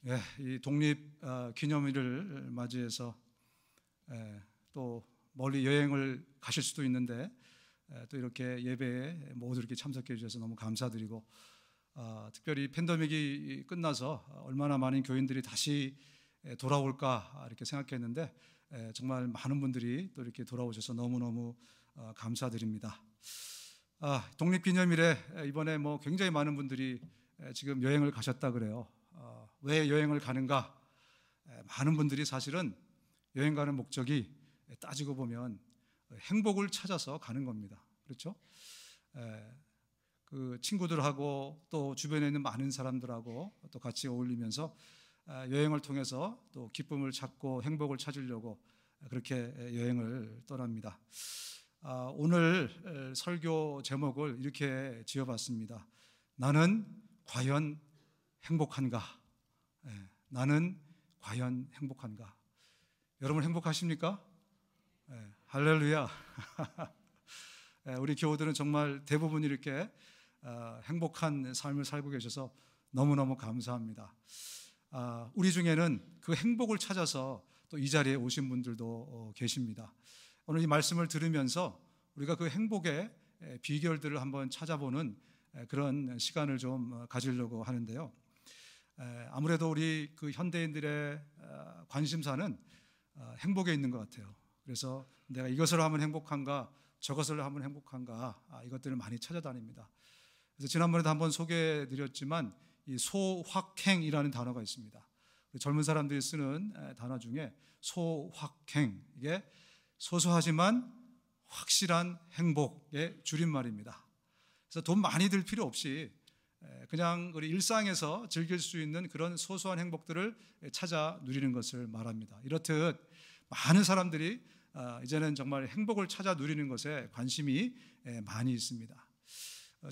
예, 이 독립 기념일을 맞이해서 또 멀리 여행을 가실 수도 있는데 또 이렇게 예배에 모두 이렇게 참석해 주셔서 너무 감사드리고, 특별히 팬데믹이 끝나서 얼마나 많은 교인들이 다시 돌아올까 이렇게 생각했는데 정말 많은 분들이 또 이렇게 돌아오셔서 너무너무 감사드립니다. 독립기념일에 이번에 굉장히 많은 분들이 지금 여행을 가셨다 그래요. 왜 여행을 가는가? 많은 분들이 사실은 여행 가는 목적이 따지고 보면 행복을 찾아서 가는 겁니다. 그렇죠? 그 친구들하고 또 주변에 있는 많은 사람들하고 또 같이 어울리면서 여행을 통해서 또 기쁨을 찾고 행복을 찾으려고 그렇게 여행을 떠납니다. 오늘 설교 제목을 이렇게 지어봤습니다. 나는 과연 행복한가? 나는 과연 행복한가? 여러분 행복하십니까? 할렐루야. 우리 교우들은 정말 대부분 이렇게 행복한 삶을 살고 계셔서 너무너무 감사합니다. 우리 중에는 그 행복을 찾아서 또 이 자리에 오신 분들도 계십니다. 오늘 이 말씀을 들으면서 우리가 그 행복의 비결들을 한번 찾아보는 그런 시간을 좀 가지려고 하는데요. 아무래도 우리 그 현대인들의 관심사는 행복에 있는 것 같아요. 그래서 내가 이것을 하면 행복한가, 저것을 하면 행복한가, 이것들을 많이 찾아다닙니다. 그래서 지난번에도 한번 소개해드렸지만 이 소확행이라는 단어가 있습니다. 젊은 사람들이 쓰는 단어 중에 소확행, 이게 소소하지만 확실한 행복의 줄임말입니다. 그래서 돈 많이 들 필요 없이 그냥 우리 일상에서 즐길 수 있는 그런 소소한 행복들을 찾아 누리는 것을 말합니다. 이렇듯 많은 사람들이 이제는 정말 행복을 찾아 누리는 것에 관심이 많이 있습니다.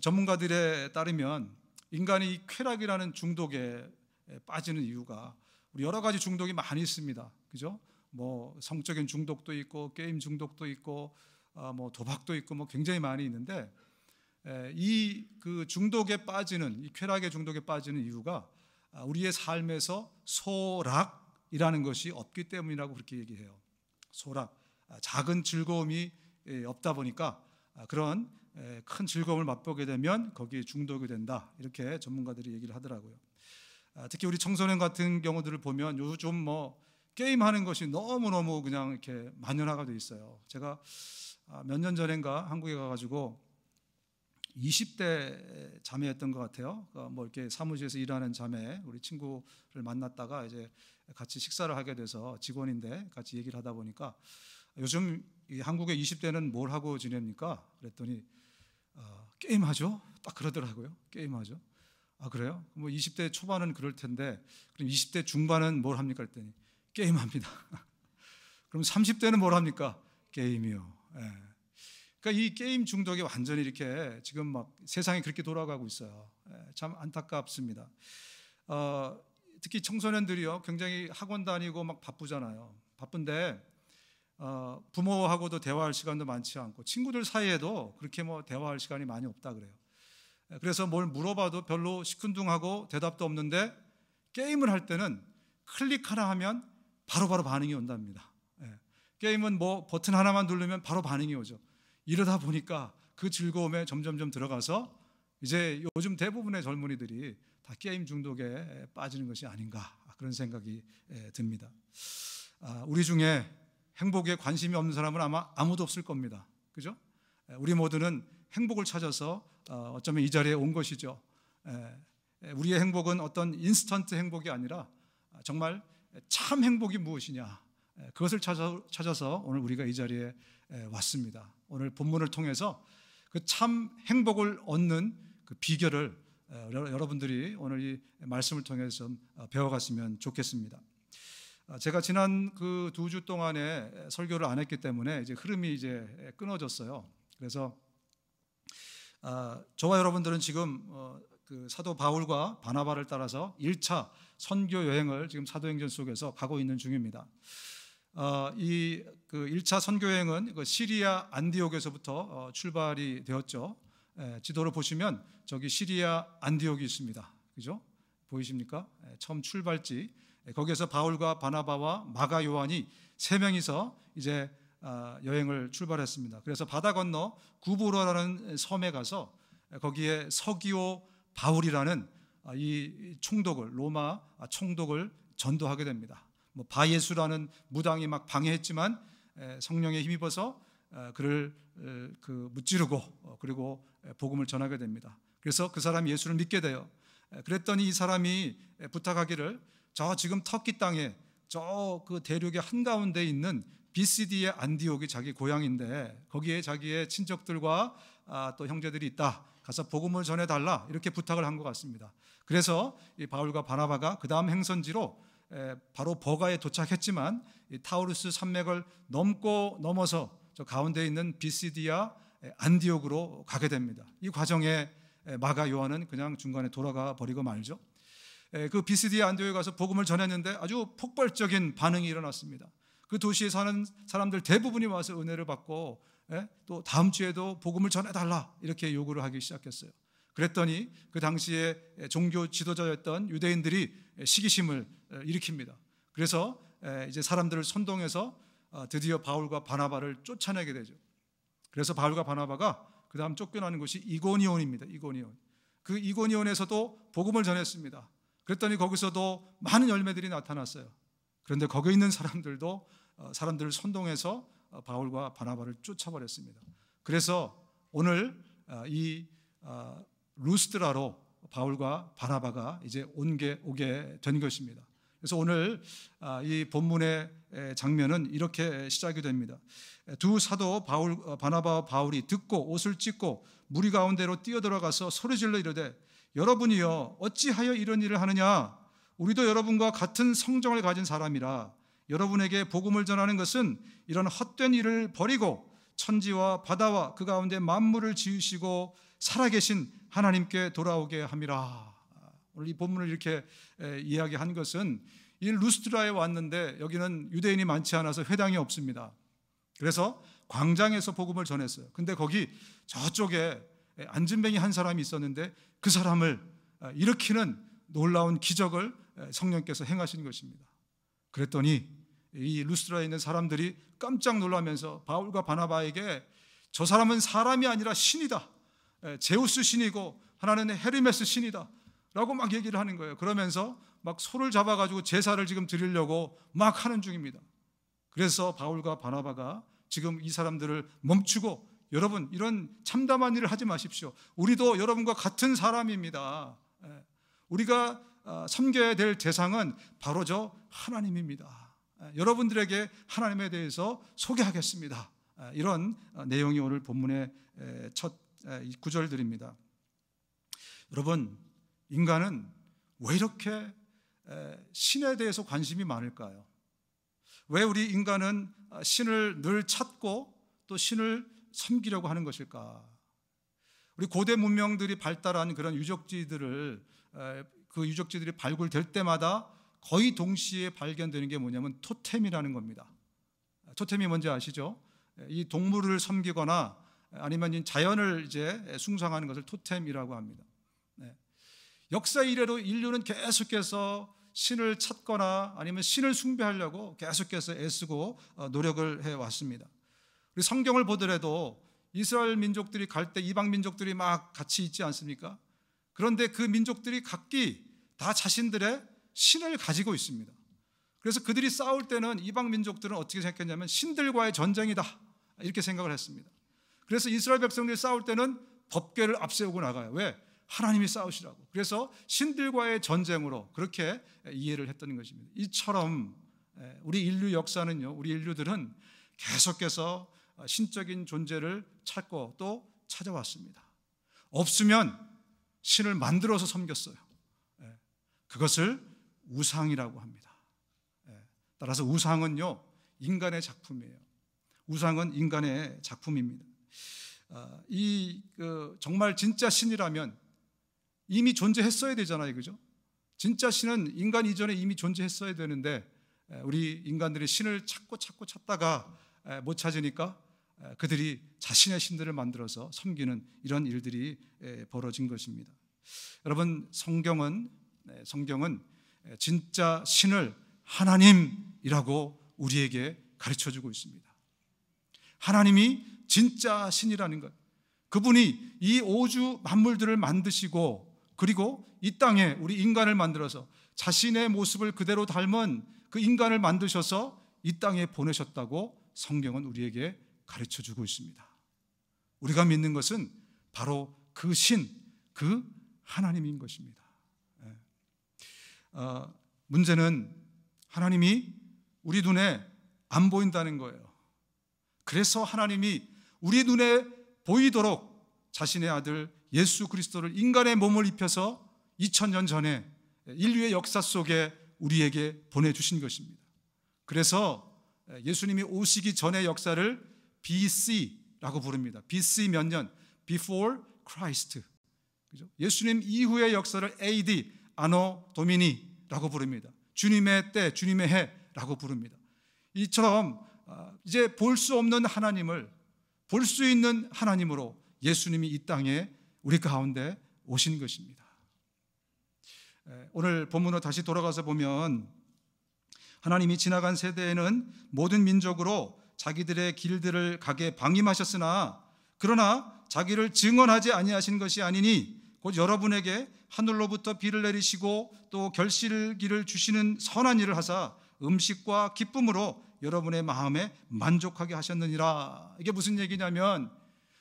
전문가들에 따르면 인간이 이 쾌락이라는 중독에 빠지는 이유가 우리 여러 가지 중독이 많이 있습니다. 그죠? 성적인 중독도 있고 게임 중독도 있고 도박도 있고 굉장히 많이 있는데, 이 그 중독에 빠지는, 이 쾌락의 중독에 빠지는 이유가 우리의 삶에서 소락이라는 것이 없기 때문이라고 그렇게 얘기해요. 소락, 작은 즐거움이 없다 보니까 그런 큰 즐거움을 맛보게 되면 거기에 중독이 된다, 이렇게 전문가들이 얘기를 하더라고요. 특히 우리 청소년 같은 경우들을 보면 요즘 게임하는 것이 너무너무 그냥 이렇게 만연화가 돼 있어요. 제가 몇 년 전인가 한국에 가가지고 20대 자매였던 것 같아요. 이렇게 사무실에서 일하는 자매, 우리 친구를 만났다가 이제 같이 식사를 하게 돼서, 직원인데 같이 얘기를 하다 보니까 요즘 이 한국의 20대는 뭘 하고 지냅니까? 그랬더니 게임하죠? 딱 그러더라고요. 게임하죠. 그래요? 20대 초반은 그럴 텐데 그럼 20대 중반은 뭘 합니까? 그랬더니 게임합니다. 그럼 30대는 뭘 합니까? 게임이요. 그러니까 이 게임 중독이 완전히 이렇게 지금 세상이 그렇게 돌아가고 있어요. 참 안타깝습니다. 특히 청소년들이요, 굉장히 학원 다니고 바쁘잖아요. 바쁜데 부모하고도 대화할 시간도 많지 않고 친구들 사이에도 그렇게 대화할 시간이 많이 없다 그래요. 그래서 뭘 물어봐도 별로 시큰둥하고 대답도 없는데, 게임을 할 때는 클릭 하나 하면 바로바로 반응이 온답니다. 게임은 버튼 하나만 누르면 바로 반응이 오죠. 이러다 보니까 그 즐거움에 점점점 들어가서 이제 요즘 대부분의 젊은이들이 다 게임 중독에 빠지는 것이 아닌가, 그런 생각이 듭니다. 우리 중에 행복에 관심이 없는 사람은 아마 아무도 없을 겁니다. 그죠? 우리 모두는 행복을 찾아서 어쩌면 이 자리에 온 것이죠. 우리의 행복은 어떤 인스턴트 행복이 아니라 정말 참 행복이 무엇이냐, 그것을 찾아서 오늘 우리가 이 자리에 왔습니다. 오늘 본문을 통해서 그 참 행복을 얻는 그 비결을 여러분들이 오늘 이 말씀을 통해서 배워갔으면 좋겠습니다. 제가 지난 그 2주 동안에 설교를 안 했기 때문에 이제 흐름이 이제 끊어졌어요. 그래서 저와 여러분들은 지금 그 사도 바울과 바나바를 따라서 1차 선교 여행을 지금 사도행전 속에서 가고 있는 중입니다. 이 그 1차 선교 여행은 시리아 안디옥에서부터 출발이 되었죠. 지도를 보시면 저기 시리아 안디옥이 있습니다. 그죠? 보이십니까? 처음 출발지. 거기에서 바울과 바나바와 마가 요한이 세 명이서 이제 여행을 출발했습니다. 그래서 바다 건너 구브로라는 섬에 가서 거기에 서기오 바울이라는 이 총독을, 로마 총독을 전도하게 됩니다. 바예수라는 무당이 막 방해했지만 성령에 힘입어서 그를 무찌르고 그리고 복음을 전하게 됩니다. 그래서 그 사람이 예수를 믿게 돼요. 그랬더니 이 사람이 부탁하기를 저 지금 터키 땅에 저 그 대륙의 한가운데 있는 비시디의 안디옥이 자기 고향인데 거기에 자기의 친척들과 또 형제들이 있다. 가서 복음을 전해달라 이렇게 부탁을 한 것 같습니다. 그래서 이 바울과 바나바가 그 다음 행선지로 바로 버가에 도착했지만 이 타우루스 산맥을 넘어서 저 가운데 있는 비시디아 안디옥으로 가게 됩니다. 이 과정에 마가 요한은 그냥 중간에 돌아가 버리고 말죠. 그 비시디아 안디옥에 가서 복음을 전했는데 아주 폭발적인 반응이 일어났습니다. 그 도시에 사는 사람들 대부분이 와서 은혜를 받고 또 다음 주에도 복음을 전해달라 이렇게 요구를 하기 시작했어요. 그랬더니 그 당시에 종교 지도자였던 유대인들이 시기심을 일으킵니다. 그래서 이제 사람들을 선동해서 드디어 바울과 바나바를 쫓아내게 되죠. 그래서 바울과 바나바가 그 다음 쫓겨나는 곳이 이고니온입니다. 이고니온. 그 이고니온에서도 복음을 전했습니다. 그랬더니 거기서도 많은 열매들이 나타났어요. 그런데 거기 있는 사람들도 사람들을 선동해서 바울과 바나바를 쫓아버렸습니다. 그래서 오늘 이 루스드라로 바울과 바나바가 이제 오게 된 것입니다. 그래서 오늘 이 본문의 장면은 이렇게 시작이 됩니다. 두 사도 바나바와 바울이 듣고 옷을 찢고 무리 가운데로 뛰어들어가서 소리질러 이르되 여러분이여 어찌하여 이런 일을 하느냐? 우리도 여러분과 같은 성정을 가진 사람이라 여러분에게 복음을 전하는 것은 이런 헛된 일을 버리고 천지와 바다와 그 가운데 만물을 지으시고 살아계신 하나님께 돌아오게 함이라. 오늘 이 본문을 이렇게 이야기한 것은 이 루스드라에 왔는데 여기는 유대인이 많지 않아서 회당이 없습니다. 그래서 광장에서 복음을 전했어요. 근데 거기 저쪽에 안진뱅이 한 사람이 있었는데 그 사람을 일으키는 놀라운 기적을 성령께서 행하신 것입니다. 그랬더니 이 루스드라에 있는 사람들이 깜짝 놀라면서 바울과 바나바에게 저 사람은 사람이 아니라 신이다. 제우스 신이고 하나는 헤르메스 신이다 라고 막 얘기를 하는 거예요. 그러면서 막 소를 잡아가지고 제사를 지금 드리려고 막 하는 중입니다. 그래서 바울과 바나바가 지금 이 사람들을 멈추고 여러분 이런 참담한 일을 하지 마십시오. 우리도 여러분과 같은 사람입니다. 우리가 섬겨야 될 대상은 바로 저 하나님입니다. 여러분들에게 하나님에 대해서 소개하겠습니다. 이런 내용이 오늘 본문의 첫 구절들입니다. 여러분, 인간은 왜 이렇게 신에 대해서 관심이 많을까요? 왜 우리 인간은 신을 늘 찾고 또 신을 섬기려고 하는 것일까? 우리 고대 문명들이 발달한 그런 유적지들이 발굴될 때마다 거의 동시에 발견되는 게 뭐냐면 토템이라는 겁니다. 토템이 뭔지 아시죠? 이 동물을 섬기거나 아니면 자연을 이제 숭상하는 것을 토템이라고 합니다. 역사 이래로 인류는 계속해서 신을 찾거나 아니면 신을 숭배하려고 계속해서 애쓰고 노력을 해왔습니다. 우리 성경을 보더라도 이스라엘 민족들이 갈 때 이방 민족들이 막 같이 있지 않습니까? 그런데 그 민족들이 각기 다 자신들의 신을 가지고 있습니다. 그래서 그들이 싸울 때는 이방 민족들은 어떻게 생각했냐면 신들과의 전쟁이다 이렇게 생각을 했습니다. 그래서 이스라엘 백성들이 싸울 때는 법궤를 앞세우고 나가요. 왜? 하나님이 싸우시라고. 그래서 신들과의 전쟁으로 그렇게 이해를 했던 것입니다. 이처럼 우리 인류 역사는요, 우리 인류들은 계속해서 신적인 존재를 찾고 또 찾아왔습니다. 없으면 신을 만들어서 섬겼어요. 그것을 우상이라고 합니다. 따라서 우상은요, 인간의 작품이에요. 우상은 인간의 작품입니다. 정말 진짜 신이라면 이미 존재했어야 되잖아요, 그죠? 진짜 신은 인간 이전에 이미 존재했어야 되는데 우리 인간들이 신을 찾다가 못 찾으니까 그들이 자신의 신들을 만들어서 섬기는 이런 일들이 벌어진 것입니다. 여러분, 성경은 성경은 진짜 신을 하나님이라고 우리에게 가르쳐주고 있습니다. 하나님이 진짜 신이라는 것, 그분이 이 우주 만물들을 만드시고 그리고 이 땅에 우리 인간을 만들어서 자신의 모습을 그대로 닮은 그 인간을 만드셔서 이 땅에 보내셨다고 성경은 우리에게 가르쳐주고 있습니다. 우리가 믿는 것은 바로 그 신, 그 하나님인 것입니다. 문제는 하나님이 우리 눈에 안 보인다는 거예요. 그래서 하나님이 우리 눈에 보이도록 자신의 아들 예수 그리스도를 인간의 몸을 입혀서 2000년 전에 인류의 역사 속에 우리에게 보내주신 것입니다. 그래서 예수님이 오시기 전의 역사를 BC라고 부릅니다. BC 몇 년? Before Christ. 그죠? 예수님 이후의 역사를 AD, 아노 도미니라고 부릅니다. 주님의 때, 주님의 해라고 부릅니다. 이처럼 이제 볼 수 없는 하나님을 볼 수 있는 하나님으로 예수님이 이 땅에 우리 가운데 오신 것입니다. 오늘 본문으로 다시 돌아가서 보면 하나님이 지나간 세대에는 모든 민족으로 자기들의 길들을 가게 방임하셨으나 그러나 자기를 증언하지 아니하신 것이 아니니 곧 여러분에게 하늘로부터 비를 내리시고 또 결실기를 주시는 선한 일을 하사 음식과 기쁨으로 여러분의 마음에 만족하게 하셨느니라. 이게 무슨 얘기냐면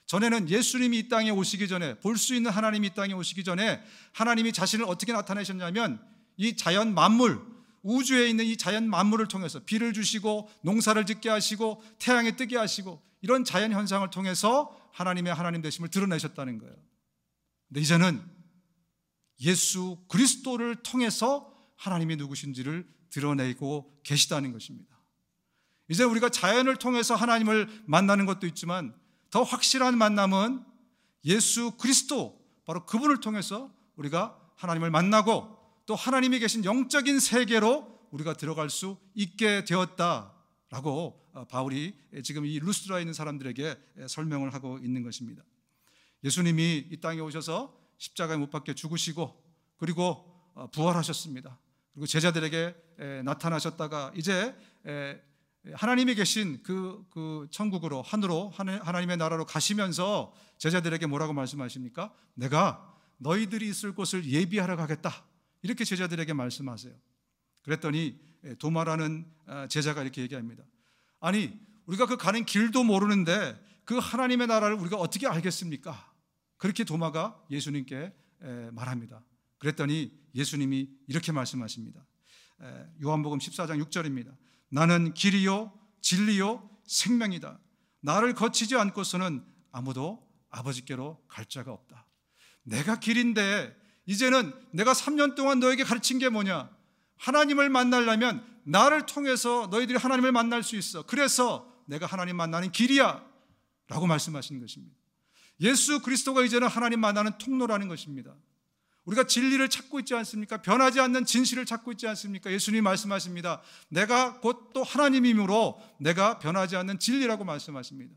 전에는 예수님이 이 땅에 오시기 전에, 볼 수 있는 하나님이 이 땅에 오시기 전에 하나님이 자신을 어떻게 나타내셨냐면 이 자연 만물, 우주에 있는 이 자연 만물을 통해서 비를 주시고 농사를 짓게 하시고 태양이 뜨게 하시고 이런 자연 현상을 통해서 하나님의 하나님 되심을 드러내셨다는 거예요. 근데 이제는 예수 그리스도를 통해서 하나님이 누구신지를 드러내고 계시다는 것입니다. 이제 우리가 자연을 통해서 하나님을 만나는 것도 있지만 더 확실한 만남은 예수 그리스도, 바로 그분을 통해서 우리가 하나님을 만나고 또 하나님이 계신 영적인 세계로 우리가 들어갈 수 있게 되었다라고 바울이 지금 이 루스드라에 있는 사람들에게 설명을 하고 있는 것입니다. 예수님이 이 땅에 오셔서 십자가에 못 박혀 죽으시고 그리고 부활하셨습니다. 그리고 제자들에게 나타나셨다가 이제 하나님이 계신 그 천국으로, 하나님의 나라로 가시면서 제자들에게 뭐라고 말씀하십니까? 내가 너희들이 있을 곳을 예비하러 가겠다, 이렇게 제자들에게 말씀하세요. 그랬더니 도마라는 제자가 이렇게 얘기합니다. 아니, 우리가 그 가는 길도 모르는데 그 하나님의 나라를 우리가 어떻게 알겠습니까? 그렇게 도마가 예수님께 말합니다. 그랬더니 예수님이 이렇게 말씀하십니다. 요한복음 14장 6절입니다. 나는 길이요 진리요 생명이다. 나를 거치지 않고서는 아무도 아버지께로 갈 자가 없다. 내가 길인데 이제는 내가 3년 동안 너에게 가르친 게 뭐냐? 하나님을 만나려면 나를 통해서 너희들이 하나님을 만날 수 있어. 그래서 내가 하나님 만나는 길이야 라고 말씀하시는 것입니다. 예수 그리스도가 이제는 하나님 만나는 통로라는 것입니다. 우리가 진리를 찾고 있지 않습니까? 변하지 않는 진실을 찾고 있지 않습니까? 예수님이 말씀하십니다. 내가 곧 또 하나님이므로 내가 변하지 않는 진리라고 말씀하십니다.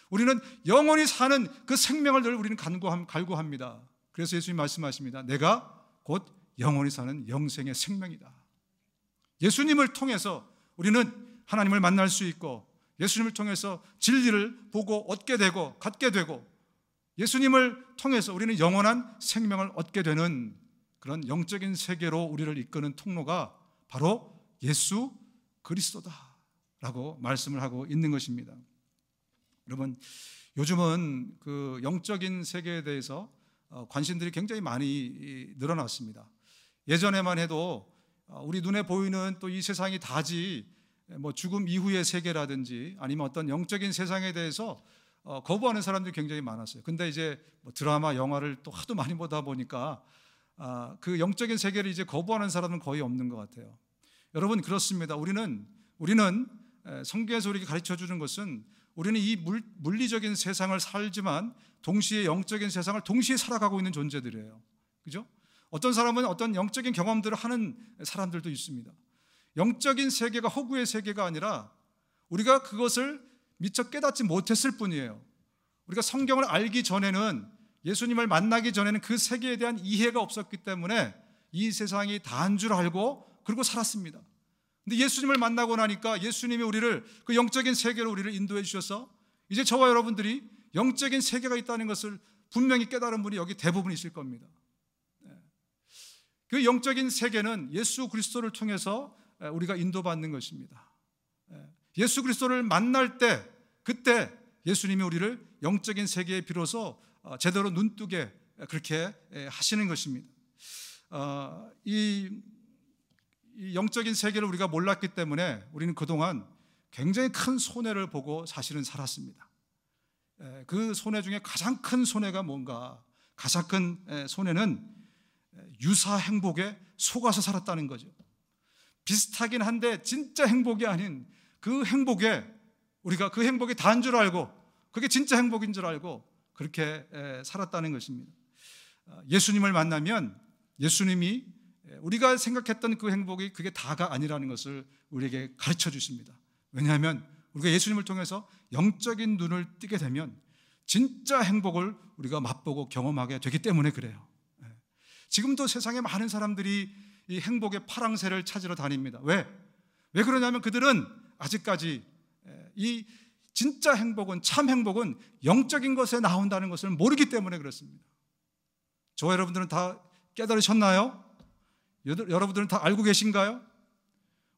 우리는 영원히 사는 그 생명을 늘 우리는 갈구합니다. 그래서 예수님이 말씀하십니다. 내가 곧 영원히 사는 영생의 생명이다. 예수님을 통해서 우리는 하나님을 만날 수 있고 예수님을 통해서 진리를 보고 얻게 되고 갖게 되고 예수님을 통해서 우리는 영원한 생명을 얻게 되는 그런 영적인 세계로 우리를 이끄는 통로가 바로 예수 그리스도다라고 말씀을 하고 있는 것입니다. 여러분, 요즘은 그 영적인 세계에 대해서 관심들이 굉장히 많이 늘어났습니다. 예전에만 해도 우리 눈에 보이는 또 이 세상이 다지 뭐 죽음 이후의 세계라든지 아니면 어떤 영적인 세상에 대해서 거부하는 사람들이 굉장히 많았어요. 근데 이제 뭐 드라마, 영화를 또 하도 많이 보다 보니까 그 영적인 세계를 이제 거부하는 사람은 거의 없는 것 같아요. 여러분, 그렇습니다. 우리는 성경에서 우리에게 가르쳐 주는 것은 우리는 이 물리적인 세상을 살지만 동시에 영적인 세상을 동시에 살아가고 있는 존재들이에요. 그죠? 어떤 사람은 어떤 영적인 경험들을 하는 사람들도 있습니다. 영적인 세계가 허구의 세계가 아니라 우리가 그것을 미처 깨닫지 못했을 뿐이에요. 우리가 성경을 알기 전에는, 예수님을 만나기 전에는 그 세계에 대한 이해가 없었기 때문에 이 세상이 다인 줄 알고 그리고 살았습니다. 근데 예수님을 만나고 나니까 예수님이 우리를 그 영적인 세계로 우리를 인도해 주셔서 이제 저와 여러분들이 영적인 세계가 있다는 것을 분명히 깨달은 분이 여기 대부분 있을 겁니다. 그 영적인 세계는 예수 그리스도를 통해서 우리가 인도받는 것입니다. 예수 그리스도를 만날 때 그때 예수님이 우리를 영적인 세계에 비로소 제대로 눈뜨게 그렇게 하시는 것입니다. 이 영적인 세계를 우리가 몰랐기 때문에 우리는 그동안 굉장히 큰 손해를 보고 사실은 살았습니다. 그 손해 중에 가장 큰 손해가 뭔가? 가장 큰 손해는 유사 행복에 속아서 살았다는 거죠. 비슷하긴 한데 진짜 행복이 아닌 그 행복에 우리가 그 행복이 다인 줄 알고 그게 진짜 행복인 줄 알고 그렇게 살았다는 것입니다. 예수님을 만나면 예수님이 우리가 생각했던 그 행복이 그게 다가 아니라는 것을 우리에게 가르쳐 주십니다. 왜냐하면 우리가 예수님을 통해서 영적인 눈을 뜨게 되면 진짜 행복을 우리가 맛보고 경험하게 되기 때문에 그래요. 지금도 세상에 많은 사람들이 이 행복의 파랑새를 찾으러 다닙니다. 왜 그러냐면 그들은 아직까지 이 진짜 행복은, 참 행복은 영적인 것에 나온다는 것을 모르기 때문에 그렇습니다. 저와 여러분들은 다 깨달으셨나요? 여러분들은 다 알고 계신가요?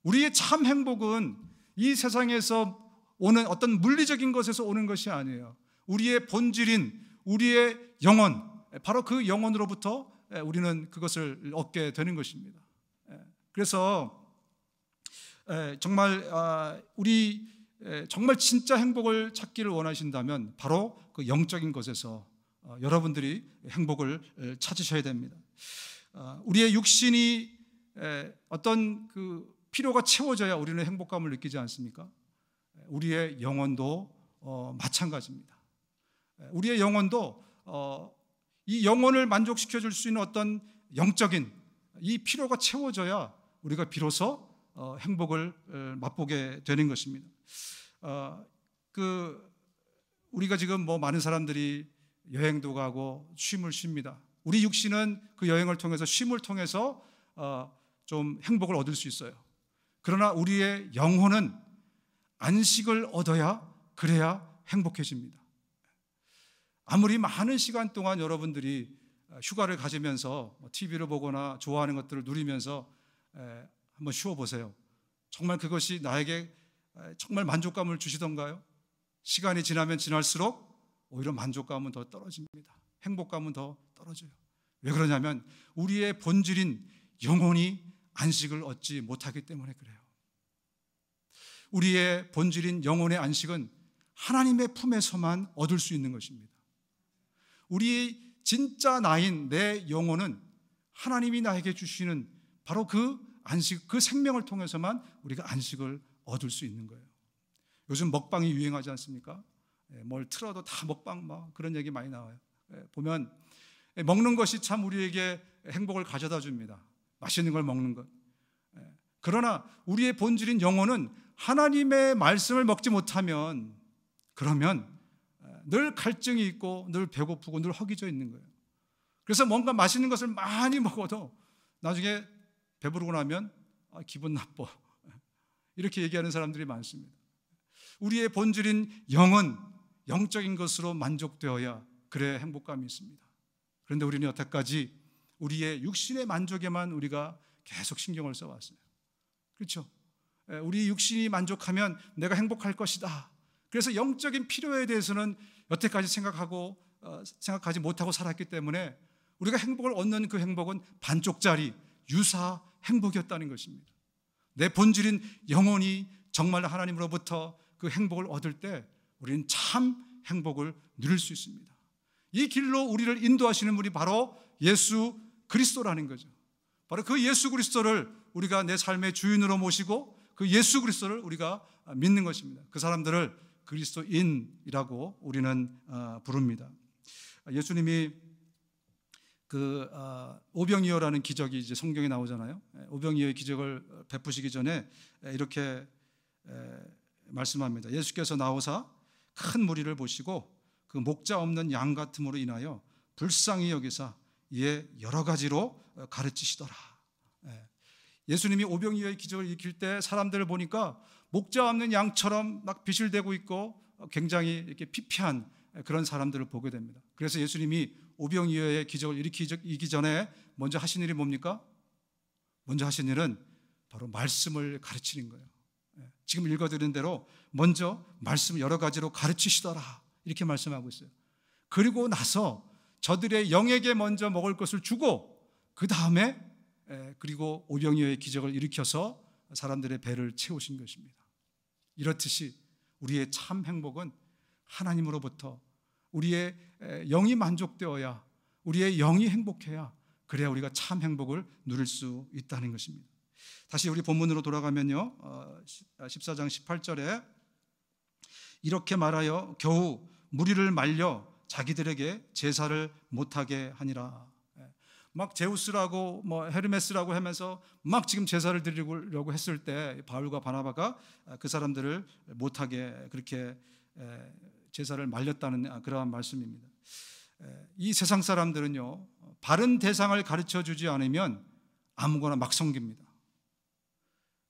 우리의 참 행복은 이 세상에서 오는 어떤 물리적인 것에서 오는 것이 아니에요. 우리의 본질인 우리의 영혼, 바로 그 영혼으로부터 우리는 그것을 얻게 되는 것입니다. 그래서 정말 우리 정말 진짜 행복을 찾기를 원하신다면 바로 그 영적인 것에서 여러분들이 행복을 찾으셔야 됩니다. 우리의 육신이 어떤 그 필요가 채워져야 우리는 행복감을 느끼지 않습니까? 우리의 영혼도 마찬가지입니다. 우리의 영혼도 이 영혼을 만족시켜 줄 수 있는 어떤 영적인 이 필요가 채워져야 우리가 비로소 행복을 맛보게 되는 것입니다. 우리가 지금 많은 사람들이 여행도 가고 쉼을 쉽니다. 우리 육신은 그 여행을 통해서 쉼을 통해서 좀 행복을 얻을 수 있어요. 그러나 우리의 영혼은 안식을 얻어야 그래야 행복해집니다. 아무리 많은 시간 동안 여러분들이 휴가를 가지면서 TV를 보거나 좋아하는 것들을 누리면서 한번 쉬어보세요. 정말 그것이 나에게 정말 만족감을 주시던가요? 시간이 지나면 지날수록 오히려 만족감은 더 떨어집니다. 행복감은 더 떨어져요. 왜 그러냐면 우리의 본질인 영혼이 안식을 얻지 못하기 때문에 그래요. 우리의 본질인 영혼의 안식은 하나님의 품에서만 얻을 수 있는 것입니다. 우리 진짜 나인 내 영혼은 하나님이 나에게 주시는 바로 그 안식, 그 생명을 통해서만 우리가 안식을 얻을 수 있는 거예요. 요즘 먹방이 유행하지 않습니까? 뭘 틀어도 다 먹방 그런 얘기 많이 나와요. 보면 먹는 것이 참 우리에게 행복을 가져다 줍니다. 맛있는 걸 먹는 것. 그러나 우리의 본질인 영혼은 하나님의 말씀을 먹지 못하면 그러면 늘 갈증이 있고 늘 배고프고 늘 허기져 있는 거예요. 그래서 뭔가 맛있는 것을 많이 먹어도 나중에 배부르고 나면 기분 나빠 이렇게 얘기하는 사람들이 많습니다. 우리의 본질인 영은 영적인 것으로 만족되어야 그래 행복감이 있습니다. 그런데 우리는 여태까지 우리의 육신의 만족에만 우리가 계속 신경을 써왔어요. 그렇죠? 우리 육신이 만족하면 내가 행복할 것이다. 그래서 영적인 필요에 대해서는 여태까지 생각하지 못하고 살았기 때문에 우리가 행복을 얻는 그 행복은 반쪽짜리 유사 행복이었다는 것입니다. 내 본질인 영혼이 정말 하나님으로부터 그 행복을 얻을 때 우리는 참 행복을 누릴 수 있습니다. 이 길로 우리를 인도하시는 분이 바로 예수 그리스도라는 거죠. 바로 그 예수 그리스도를 우리가 내 삶의 주인으로 모시고 그 예수 그리스도를 우리가 믿는 것입니다. 그 사람들을 그리스도인이라고 우리는 부릅니다. 예수님이 그 오병이어라는 기적이 이제 성경에 나오잖아요. 오병이어의 기적을 베푸시기 전에 이렇게 말씀합니다. 예수께서 나오사 큰 무리를 보시고 그 목자 없는 양 같음으로 인하여 불쌍히 여기사 이에 여러 가지로 가르치시더라. 예수님이 오병이어의 기적을 일으킬 때 사람들을 보니까 목자 없는 양처럼 막 비실대고 있고 굉장히 이렇게 피폐한 그런 사람들을 보게 됩니다. 그래서 예수님이 오병이어의 기적을 일으키기 전에 먼저 하신 일이 뭡니까? 먼저 하신 일은 바로 말씀을 가르치는 거예요. 지금 읽어드린 대로 먼저 말씀을 여러 가지로 가르치시더라 이렇게 말씀하고 있어요. 그리고 나서 저들의 영에게 먼저 먹을 것을 주고 그 다음에 그리고 오병이어의 기적을 일으켜서 사람들의 배를 채우신 것입니다. 이렇듯이 우리의 참 행복은 하나님으로부터 우리의 영이 만족되어야, 우리의 영이 행복해야, 그래야 우리가 참 행복을 누릴 수 있다는 것입니다. 다시 우리 본문으로 돌아가면요, 14장 18절에 이렇게 말하여 겨우 무리를 말려 자기들에게 제사를 못하게 하니라. 막 제우스라고 헤르메스라고 하면서 막 지금 제사를 드리려고 했을 때 바울과 바나바가 그 사람들을 못하게 그렇게 제사를 말렸다는 그러한 말씀입니다. 이 세상 사람들은요, 바른 대상을 가르쳐 주지 않으면 아무거나 막 섬깁니다.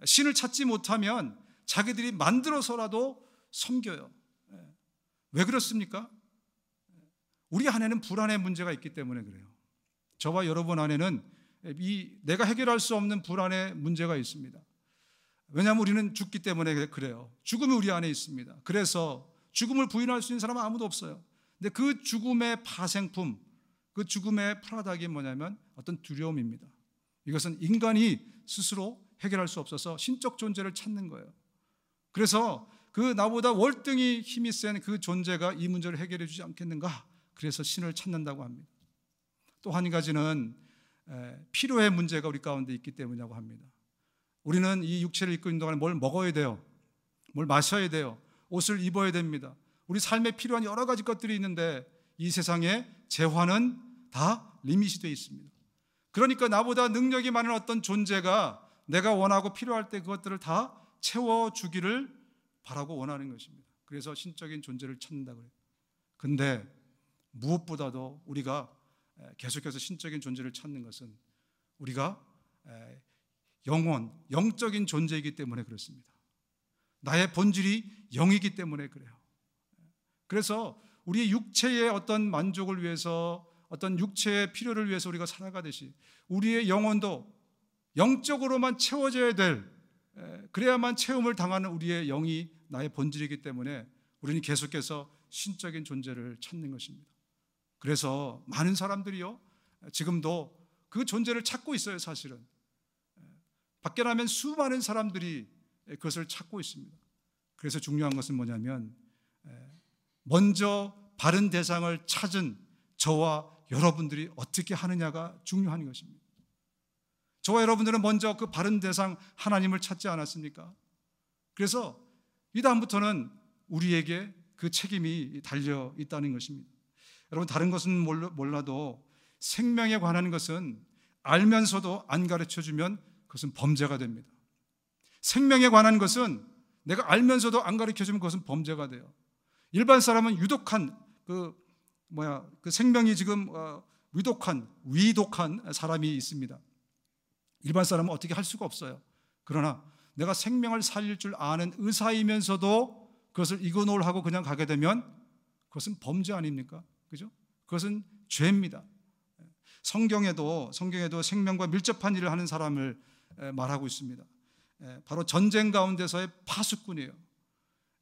신을 찾지 못하면 자기들이 만들어서라도 섬겨요. 왜 그렇습니까? 우리 안에는 불안의 문제가 있기 때문에 그래요. 저와 여러분 안에는 내가 해결할 수 없는 불안의 문제가 있습니다. 왜냐하면 우리는 죽기 때문에 그래요. 죽음이 우리 안에 있습니다. 그래서 죽음을 부인할 수 있는 사람은 아무도 없어요. 근데 그 죽음의 파생품, 그 죽음의 프라닥이 뭐냐면 어떤 두려움입니다. 이것은 인간이 스스로 해결할 수 없어서 신적 존재를 찾는 거예요. 그래서 그 나보다 월등히 힘이 센 그 존재가 이 문제를 해결해 주지 않겠는가? 그래서 신을 찾는다고 합니다. 또 한 가지는 필요의 문제가 우리 가운데 있기 때문이라고 합니다. 우리는 이 육체를 입고 있는 동안에 뭘 먹어야 돼요. 뭘 마셔야 돼요. 옷을 입어야 됩니다. 우리 삶에 필요한 여러 가지 것들이 있는데 이 세상에 재화는 다 리밋이 되어 있습니다. 그러니까 나보다 능력이 많은 어떤 존재가 내가 원하고 필요할 때 그것들을 다 채워주기를 바라고 원하는 것입니다. 그래서 신적인 존재를 찾는다 그래요. 근데 무엇보다도 우리가 계속해서 신적인 존재를 찾는 것은 우리가 영적인 존재이기 때문에 그렇습니다. 나의 본질이 영이기 때문에 그래요. 그래서 우리의 육체의 어떤 만족을 위해서, 어떤 육체의 필요를 위해서 우리가 살아가듯이 우리의 영혼도 영적으로만 채워져야 될, 그래야만 체험을 당하는 우리의 영이 나의 본질이기 때문에 우리는 계속해서 신적인 존재를 찾는 것입니다. 그래서 많은 사람들이요, 지금도 그 존재를 찾고 있어요. 사실은 밖에 나면 수많은 사람들이 그것을 찾고 있습니다. 그래서 중요한 것은 뭐냐면 먼저 바른 대상을 찾은 저와 여러분들이 어떻게 하느냐가 중요한 것입니다. 저와 여러분들은 먼저 그 바른 대상 하나님을 찾지 않았습니까? 그래서 이 다음부터는 우리에게 그 책임이 달려 있다는 것입니다. 여러분, 다른 것은 몰라도 생명에 관한 것은 알면서도 안 가르쳐주면 그것은 범죄가 됩니다. 생명에 관한 것은 내가 알면서도 안 가르쳐주면 그것은 범죄가 돼요. 일반 사람은 유독한 그 생명이 지금 위독한 사람이 있습니다. 일반 사람은 어떻게 할 수가 없어요. 그러나 내가 생명을 살릴 줄 아는 의사이면서도 그것을 이그노를 하고 그냥 가게 되면 그것은 범죄 아닙니까? 그죠? 그것은 죄입니다. 성경에도 생명과 밀접한 일을 하는 사람을 말하고 있습니다. 바로 전쟁 가운데서의 파수꾼이에요.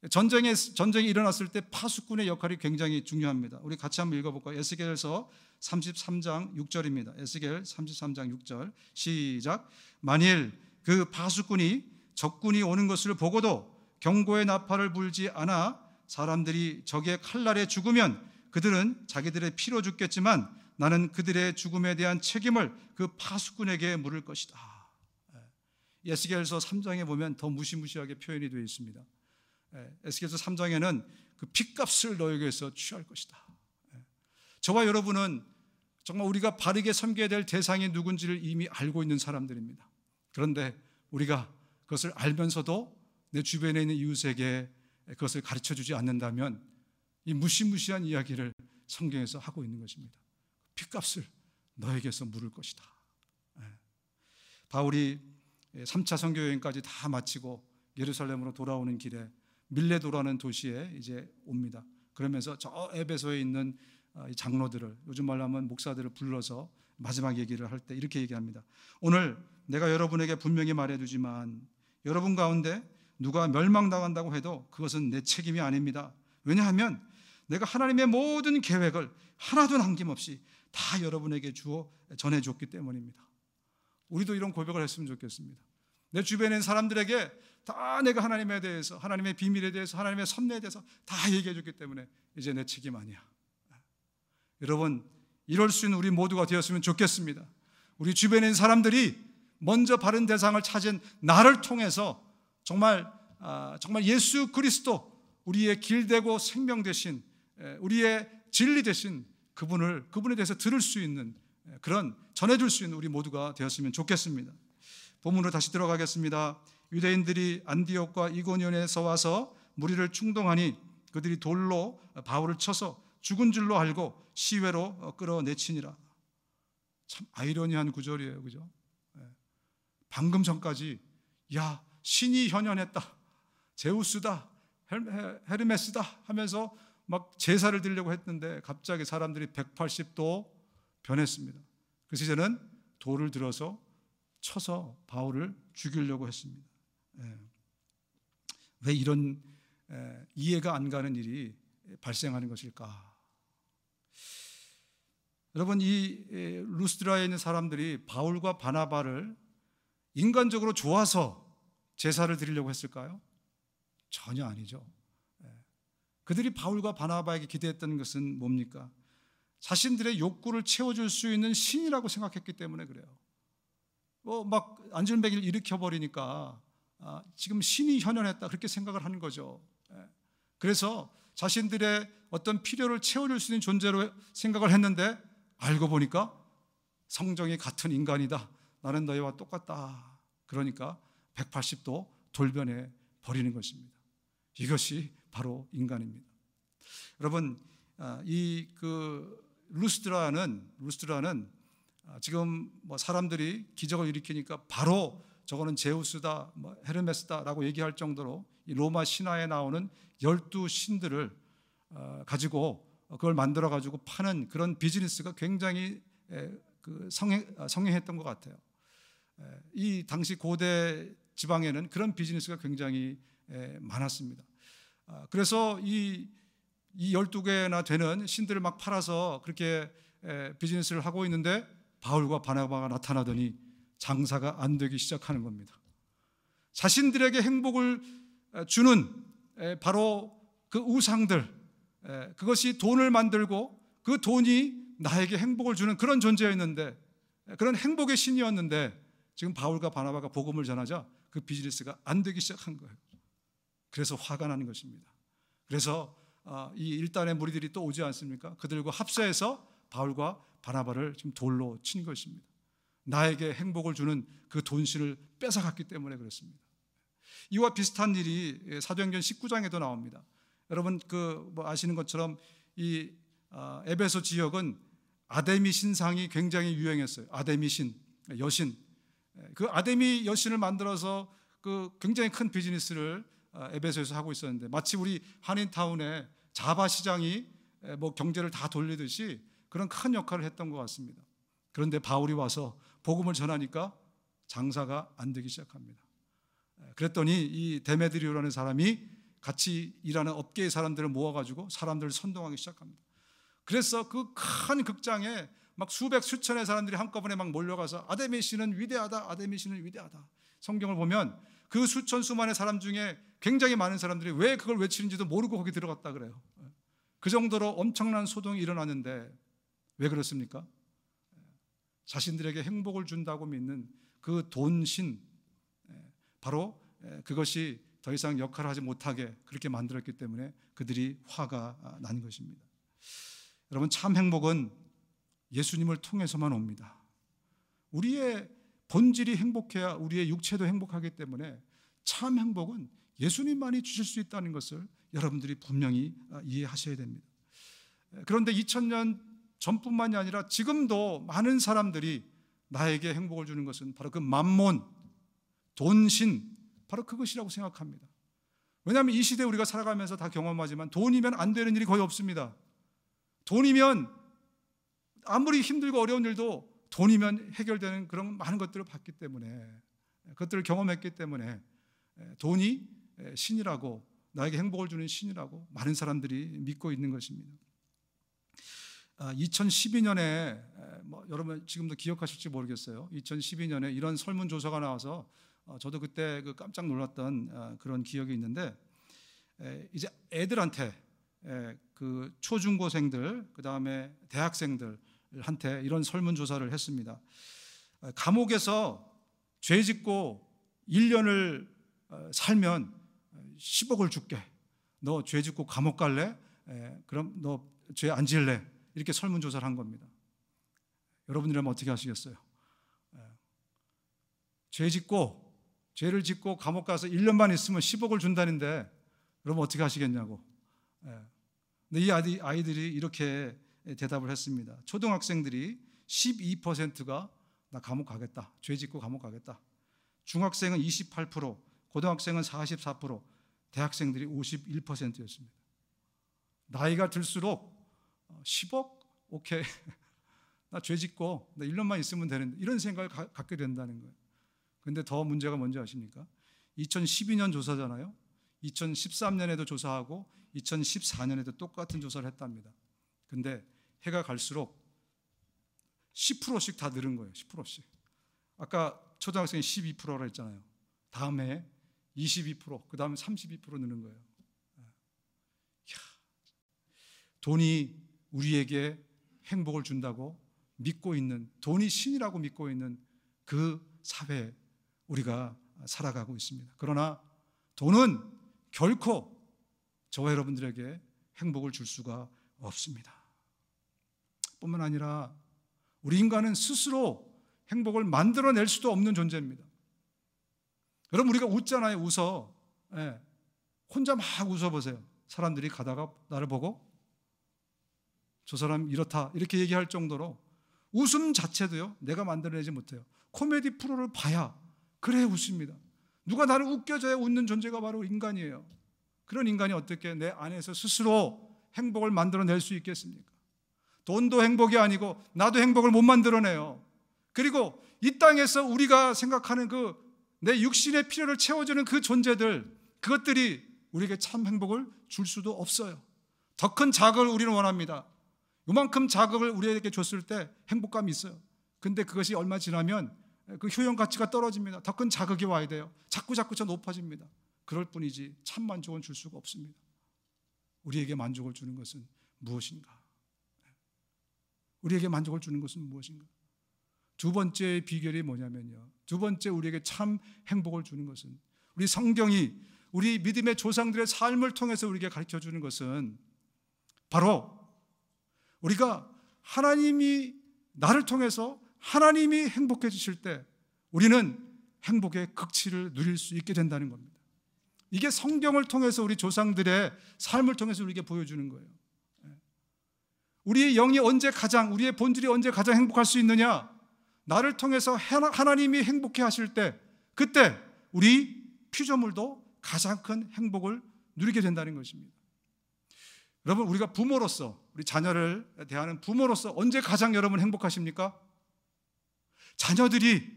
전쟁이 일어났을 때 파수꾼의 역할이 굉장히 중요합니다. 우리 같이 한번 읽어볼까요? 에스겔서 33장 6절입니다. 에스겔 33장 6절 시작. 만일 그 파수꾼이 적군이 오는 것을 보고도 경고의 나팔을 불지 않아 사람들이 적의 칼날에 죽으면 그들은 자기들의 피로 죽겠지만 나는 그들의 죽음에 대한 책임을 그 파수꾼에게 물을 것이다. 에스겔서 3장에 보면 더 무시무시하게 표현이 되어 있습니다. 에스겔서 3장에는 그 핏값을 너에게서 취할 것이다. 저와 여러분은 정말 우리가 바르게 섬겨야 될 대상이 누군지를 이미 알고 있는 사람들입니다. 그런데 우리가 그것을 알면서도 내 주변에 있는 이웃에게 그것을 가르쳐주지 않는다면 이 무시무시한 이야기를 성경에서 하고 있는 것입니다. 핏값을 너에게서 물을 것이다. 바울이 3차 선교 여행까지 다 마치고 예루살렘으로 돌아오는 길에 밀레도라는 도시에 이제 옵니다. 그러면서 저 에베소에 있는 장로들을, 요즘 말로 하면 목사들을 불러서 마지막 얘기를 할 때 이렇게 얘기합니다. 오늘 내가 여러분에게 분명히 말해두지만 여러분 가운데 누가 멸망당한다고 해도 그것은 내 책임이 아닙니다. 왜냐하면 내가 하나님의 모든 계획을 하나도 남김없이 다 여러분에게 전해줬기 때문입니다. 우리도 이런 고백을 했으면 좋겠습니다. 내 주변에 있는 사람들에게 다 내가 하나님에 대해서, 하나님의 비밀에 대해서, 하나님의 섭리에 대해서 다 얘기해줬기 때문에 이제 내 책임 아니야. 여러분, 이럴 수 있는 우리 모두가 되었으면 좋겠습니다. 우리 주변에 있는 사람들이 먼저 바른 대상을 찾은 나를 통해서 정말 예수 그리스도, 우리의 길되고 생명 되신, 우리의 진리 되신 그분에 대해서 들을 수 있는, 그런 전해줄 수 있는 우리 모두가 되었으면 좋겠습니다. 본문으로 다시 들어가겠습니다. 유대인들이 안디옥과 이고니온에서 와서 무리를 충동하니 그들이 돌로 바울을 쳐서 죽은 줄로 알고 시외로 끌어내치니라. 참 아이러니한 구절이에요, 그죠? 방금 전까지 야, 신이 현현했다, 제우스다, 헤르메스다 하면서 막 제사를 드리려고 했는데 갑자기 사람들이 180도 변했습니다. 그래서 이제는 돌을 들어서 쳐서 바울을 죽이려고 했습니다. 왜 이런 이해가 안 가는 일이 발생하는 것일까? 여러분, 이 루스드라에 있는 사람들이 바울과 바나바를 인간적으로 좋아서 제사를 드리려고 했을까요? 전혀 아니죠. 그들이 바울과 바나바에게 기대했던 것은 뭡니까? 자신들의 욕구를 채워줄 수 있는 신이라고 생각했기 때문에 그래요. 막 안전벨기를 일으켜버리니까 지금 신이 현현했다, 그렇게 생각을 하는 거죠. 그래서 자신들의 어떤 필요를 채워줄 수 있는 존재로 생각을 했는데 알고 보니까 성정이 같은 인간이다, 나는 너희와 똑같다, 그러니까 180도 돌변해 버리는 것입니다. 이것이 바로 인간입니다. 여러분, 이 루스드라는 지금 뭐 사람들이 기적을 일으키니까 바로 저거는 제우스다, 뭐 헤르메스다라고 얘기할 정도로 이 로마 신화에 나오는 12신들을 가지고 그걸 만들어 가지고 파는 그런 비즈니스가 굉장히 성행했던 것 같아요. 이 당시 고대 지방에는 그런 비즈니스가 굉장히 많았습니다. 그래서 이 12개나 되는 신들을 막 팔아서 그렇게 비즈니스를 하고 있는데 바울과 바나바가 나타나더니 장사가 안 되기 시작하는 겁니다. 자신들에게 행복을 주는 바로 그 우상들, 그것이 돈을 만들고 그 돈이 나에게 행복을 주는 그런 존재였는데, 그런 행복의 신이었는데 지금 바울과 바나바가 복음을 전하자 그 비즈니스가 안 되기 시작한 거예요. 그래서 화가 나는 것입니다. 그래서 이 일단의 무리들이 또 오지 않습니까? 그들과 합세해서 바울과 바나바를 지금 돌로 친 것입니다. 나에게 행복을 주는 그 돈신을 뺏어갔기 때문에 그렇습니다. 이와 비슷한 일이 사도행전 19장에도 나옵니다. 여러분 아시는 것처럼 이 에베소 지역은 아데미 신상이 굉장히 유행했어요. 아데미 신, 여신. 그 아데미 여신을 만들어서 그 굉장히 큰 비즈니스를 에베소에서 하고 있었는데, 마치 우리 한인타운에 자바 시장이 뭐 경제를 다 돌리듯이 그런 큰 역할을 했던 것 같습니다. 그런데 바울이 와서 복음을 전하니까 장사가 안 되기 시작합니다. 그랬더니 이 데메드리오라는 사람이 같이 일하는 업계의 사람들을 모아가지고 사람들을 선동하기 시작합니다. 그래서 그 큰 극장에 막 수백 수천의 사람들이 한꺼번에 막 몰려가서 아데미 신은 위대하다, 아데미 신은 위대하다. 성경을 보면 그 수천 수만의 사람 중에 굉장히 많은 사람들이 왜 그걸 외치는지도 모르고 거기 들어갔다 그래요. 그 정도로 엄청난 소동이 일어나는데 왜 그렇습니까? 자신들에게 행복을 준다고 믿는 그 돈신, 바로 그것이 더 이상 역할을 하지 못하게 그렇게 만들었기 때문에 그들이 화가 난 것입니다. 여러분, 참 행복은 예수님을 통해서만 옵니다. 우리의 본질이 행복해야 우리의 육체도 행복하기 때문에 참 행복은 예수님만이 주실 수 있다는 것을 여러분들이 분명히 이해하셔야 됩니다. 그런데 2000년 전뿐만이 아니라 지금도 많은 사람들이 나에게 행복을 주는 것은 바로 그 만몬, 돈신, 바로 그것이라고 생각합니다. 왜냐하면 이 시대에 우리가 살아가면서 다 경험하지만 돈이면 안 되는 일이 거의 없습니다. 돈이면 아무리 힘들고 어려운 일도 돈이면 해결되는 그런 많은 것들을 봤기 때문에, 그것들을 경험했기 때문에 돈이 신이라고, 나에게 행복을 주는 신이라고 많은 사람들이 믿고 있는 것입니다. 2012년에 여러분 지금도 기억하실지 모르겠어요. 2012년에 이런 설문조사가 나와서 저도 그때 깜짝 놀랐던 그런 기억이 있는데, 이제 애들한테, 그 초중고생들, 그 다음에 대학생들한테 이런 설문조사를 했습니다. 감옥에서 죄 짓고 1년을 살면 10억을 줄게. 너 죄 짓고 감옥 갈래? 그럼 너 죄 안 지을래? 이렇게 설문조사를 한 겁니다. 여러분이라면 어떻게 하시겠어요? 죄를 짓고 감옥 가서 1년만 있으면 10억을 준다는데 그러면 어떻게 하시겠냐고. 근데 이 아이들이 이렇게 대답을 했습니다. 초등학생들이 12%가 나 감옥 가겠다. 죄 짓고 감옥 가겠다. 중학생은 28%, 고등학생은 44%, 대학생들이 51%였습니다. 나이가 들수록 10억? 오케이. 나 죄 짓고 나 1년만 있으면 되는데, 이런 생각을 갖게 된다는 거예요. 그런데 더 문제가 뭔지 아십니까? 2012년 조사잖아요. 2013년에도 조사하고 2014년에도 똑같은 조사를 했답니다. 근데 해가 갈수록 10%씩 다 늘은 거예요. 10%씩. 아까 초등학생이 12%라 했잖아요. 다음 해에 22%, 그 다음에 32% 느는 거예요. 돈이 우리에게 행복을 준다고 믿고 있는, 돈이 신이라고 믿고 있는 그 사회에 우리가 살아가고 있습니다. 그러나 돈은 결코 저와 여러분들에게 행복을 줄 수가 없습니다. 뿐만 아니라 우리 인간은 스스로 행복을 만들어낼 수도 없는 존재입니다. 여러분, 우리가 웃잖아요. 웃어. 혼자 막 웃어보세요. 사람들이 가다가 나를 보고 저 사람 이렇다 이렇게 얘기할 정도로 웃음 자체도요, 내가 만들어내지 못해요. 코미디 프로를 봐야 그래 웃습니다. 누가 나를 웃겨줘야 웃는 존재가 바로 인간이에요. 그런 인간이 어떻게 내 안에서 스스로 행복을 만들어낼 수 있겠습니까? 돈도 행복이 아니고 나도 행복을 못 만들어내요. 그리고 이 땅에서 우리가 생각하는 그 내 육신의 필요를 채워주는 그 존재들, 그것들이 우리에게 참 행복을 줄 수도 없어요. 더 큰 자극을 우리는 원합니다. 요만큼 자극을 우리에게 줬을 때 행복감이 있어요. 근데 그것이 얼마 지나면 그 효용 가치가 떨어집니다. 더 큰 자극이 와야 돼요. 자꾸 더 높아집니다. 그럴 뿐이지 참 만족은 줄 수가 없습니다. 우리에게 만족을 주는 것은 무엇인가? 우리에게 만족을 주는 것은 무엇인가? 두 번째 비결이 뭐냐면요, 두 번째 우리에게 참 행복을 주는 것은, 우리 성경이 우리 믿음의 조상들의 삶을 통해서 우리에게 가르쳐 주는 것은 바로 우리가 하나님이 나를 통해서 하나님이 행복해지실 때 우리는 행복의 극치를 누릴 수 있게 된다는 겁니다. 이게 성경을 통해서 우리 조상들의 삶을 통해서 우리에게 보여주는 거예요. 우리의 영이 언제 가장, 우리의 본질이 언제 가장 행복할 수 있느냐? 나를 통해서 하나님이 행복해 하실 때, 그때 우리 피조물도 가장 큰 행복을 누리게 된다는 것입니다. 여러분, 우리가 부모로서, 우리 자녀를 대하는 부모로서 언제 가장 여러분 행복하십니까? 자녀들이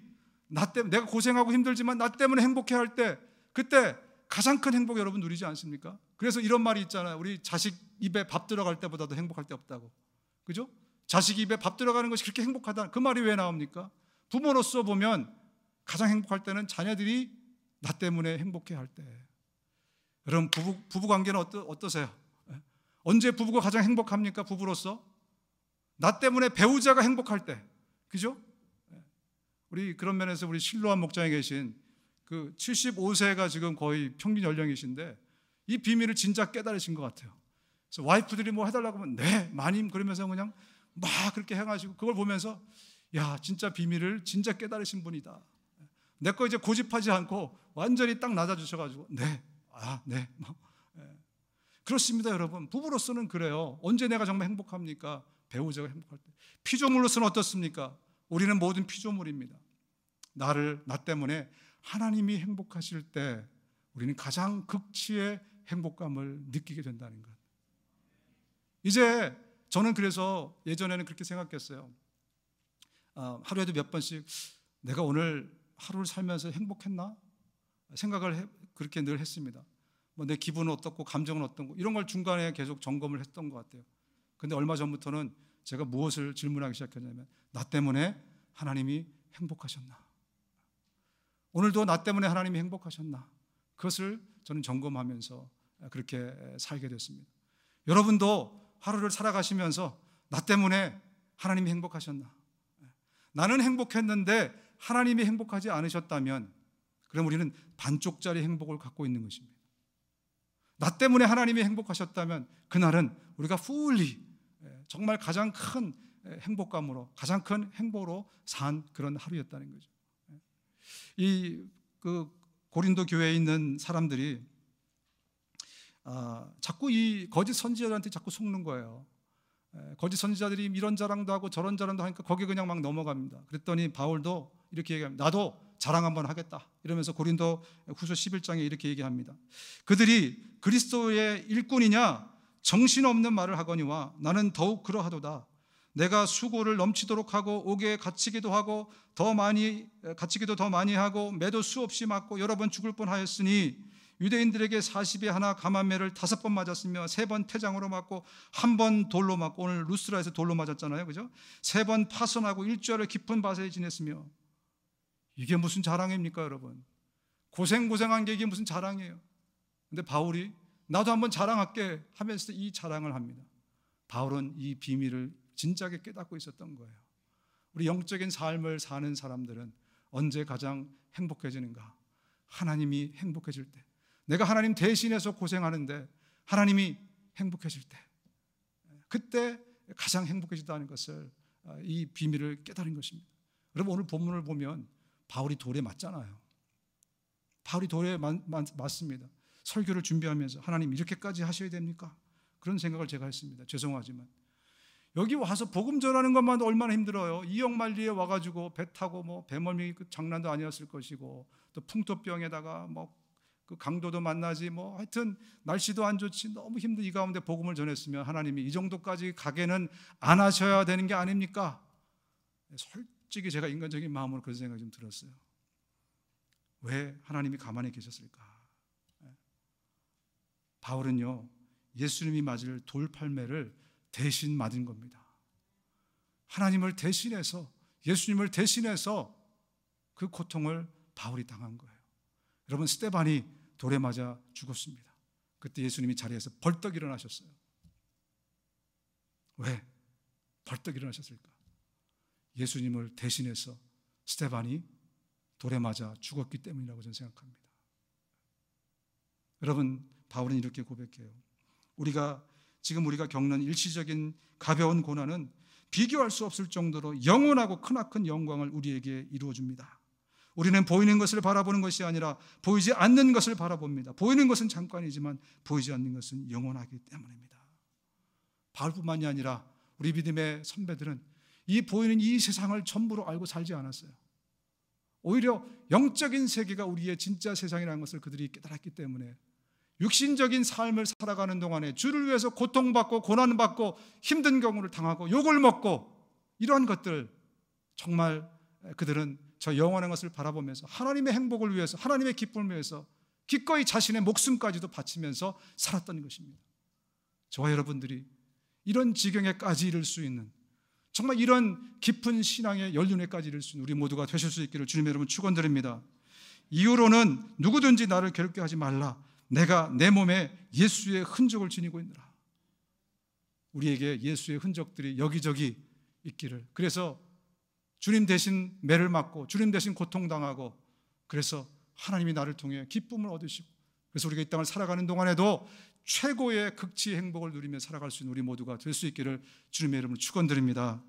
나 때문에, 내가 고생하고 힘들지만 나 때문에 행복해 할 때, 그때 가장 큰 행복 여러분 누리지 않습니까? 그래서 이런 말이 있잖아요. 우리 자식 입에 밥 들어갈 때보다도 행복할 때 없다고. 그죠? 자식 입에 밥 들어가는 것이 그렇게 행복하다. 그 말이 왜 나옵니까? 부모로서 보면 가장 행복할 때는 자녀들이 나 때문에 행복해 할 때. 여러분, 부부 관계는 어떠세요? 언제 부부가 가장 행복합니까? 부부로서 나 때문에 배우자가 행복할 때. 그죠? 우리 그런 면에서 우리 실로암 목장에 계신 그 75세가 지금 거의 평균 연령이신데 이 비밀을 진짜 깨달으신 것 같아요. 그래서 와이프들이 뭐 해달라고 하면 네 마님 그러면서 그냥 막 그렇게 해가지고 그걸 보면서 야, 진짜 비밀을 진짜 깨달으신 분이다. 내 거 이제 고집하지 않고 완전히 딱 낮아주셔가지고 네, 네. 그렇습니다, 여러분. 부부로서는 그래요. 언제 내가 정말 행복합니까? 배우자가 행복할 때. 피조물로서는 어떻습니까? 우리는 모든 피조물입니다. 나 때문에 하나님이 행복하실 때 우리는 가장 극치의 행복감을 느끼게 된다는 것. 이제 저는 그래서 예전에는 그렇게 생각했어요. 하루에도 몇 번씩 내가 오늘 하루를 살면서 행복했나? 생각을 그렇게 늘 했습니다. 뭐 내 기분은 어떻고 감정은 어떤고 이런 걸 중간에 계속 점검을 했던 것 같아요. 근데 얼마 전부터는 제가 무엇을 질문하기 시작했냐면 나 때문에 하나님이 행복하셨나? 오늘도 나 때문에 하나님이 행복하셨나? 그것을 저는 점검하면서 그렇게 살게 됐습니다. 여러분도 하루를 살아가시면서 나 때문에 하나님이 행복하셨나? 나는 행복했는데 하나님이 행복하지 않으셨다면 그럼 우리는 반쪽짜리 행복을 갖고 있는 것입니다. 나 때문에 하나님이 행복하셨다면 그날은 우리가 fully 정말 가장 큰 행복감으로 가장 큰 행복으로 산 그런 하루였다는 거죠. 그 고린도 교회에 있는 사람들이 자꾸 이 거짓 선지자들한테 자꾸 속는 거예요. 거짓 선지자들이 이런 자랑도 하고 저런 자랑도 하니까 거기에 그냥 막 넘어갑니다. 그랬더니 바울도 이렇게 얘기합니다. 나도 자랑 한번 하겠다 이러면서 고린도 후서 11장에 이렇게 얘기합니다. 그들이 그리스도의 일꾼이냐 정신없는 말을 하거니와 나는 더욱 그러하도다. 내가 수고를 넘치도록 하고 옥에 갇히기도 하고 갇히기도 더 많이 하고 매도 수없이 맞고 여러 번 죽을 뻔하였으니 유대인들에게 40에 하나 감한매를 5번 맞았으며 3번 태장으로 맞고 1번 돌로 맞고 오늘 루스라에서 돌로 맞았잖아요, 그죠? 3번 파선하고 일주일을 깊은 밭에 지냈으며 이게 무슨 자랑입니까, 여러분? 고생한 게 이게 무슨 자랑이에요? 근데 바울이 나도 한번 자랑할게 하면서 이 자랑을 합니다. 바울은 이 비밀을 진작에 깨닫고 있었던 거예요. 우리 영적인 삶을 사는 사람들은 언제 가장 행복해지는가? 하나님이 행복해질 때. 내가 하나님 대신해서 고생하는데 하나님이 행복해질 때, 그때 가장 행복해진다는 것을 이 비밀을 깨달은 것입니다. 여러분 오늘 본문을 보면 바울이 돌에 맞잖아요. 바울이 돌에 맞습니다. 설교를 준비하면서 하나님 이렇게까지 하셔야 됩니까? 그런 생각을 제가 했습니다. 죄송하지만 여기 와서 복음 전하는 것만 얼마나 힘들어요. 이역만리에 와가지고 배 타고 뭐 배멀미 그 장난도 아니었을 것이고 또 풍토병에다가 뭐 그 강도도 만나지 뭐 하여튼 날씨도 안 좋지 너무 힘든 이 가운데 복음을 전했으면 하나님이 이 정도까지 가게는 안 하셔야 되는 게 아닙니까? 솔직히 제가 인간적인 마음으로 그런 생각이 좀 들었어요. 왜 하나님이 가만히 계셨을까? 바울은요 예수님이 맞을 돌팔매를 대신 맞은 겁니다. 하나님을 대신해서 예수님을 대신해서 그 고통을 바울이 당한 거예요. 여러분 스데반이 돌에 맞아 죽었습니다. 그때 예수님이 자리에서 벌떡 일어나셨어요. 왜 벌떡 일어나셨을까? 예수님을 대신해서 스데반이 돌에 맞아 죽었기 때문이라고 저는 생각합니다. 여러분 바울은 이렇게 고백해요. 우리가 겪는 일시적인 가벼운 고난은 비교할 수 없을 정도로 영원하고 크나큰 영광을 우리에게 이루어줍니다. 우리는 보이는 것을 바라보는 것이 아니라 보이지 않는 것을 바라봅니다. 보이는 것은 잠깐이지만 보이지 않는 것은 영원하기 때문입니다. 바울뿐만이 아니라 우리 믿음의 선배들은 이 보이는 이 세상을 전부로 알고 살지 않았어요. 오히려 영적인 세계가 우리의 진짜 세상이라는 것을 그들이 깨달았기 때문에 육신적인 삶을 살아가는 동안에 주를 위해서 고통받고 고난받고 힘든 경우를 당하고 욕을 먹고 이러한 것들 정말 그들은 저 영원한 것을 바라보면서 하나님의 행복을 위해서 하나님의 기쁨을 위해서 기꺼이 자신의 목숨까지도 바치면서 살았던 것입니다. 저와 여러분들이 이런 지경에까지 이를 수 있는 정말 이런 깊은 신앙의 연륜에까지 이를 수 있는 우리 모두가 되실 수 있기를 주님 여러분 축원드립니다. 이후로는 누구든지 나를 괴롭게 하지 말라. 내가 내 몸에 예수의 흔적을 지니고 있노라. 우리에게 예수의 흔적들이 여기저기 있기를. 그래서 주님 대신 매를 맞고 주님 대신 고통당하고 그래서 하나님이 나를 통해 기쁨을 얻으시고 그래서 우리가 이 땅을 살아가는 동안에도 최고의 극치의 행복을 누리며 살아갈 수 있는 우리 모두가 될 수 있기를 주님의 이름으로 축원드립니다.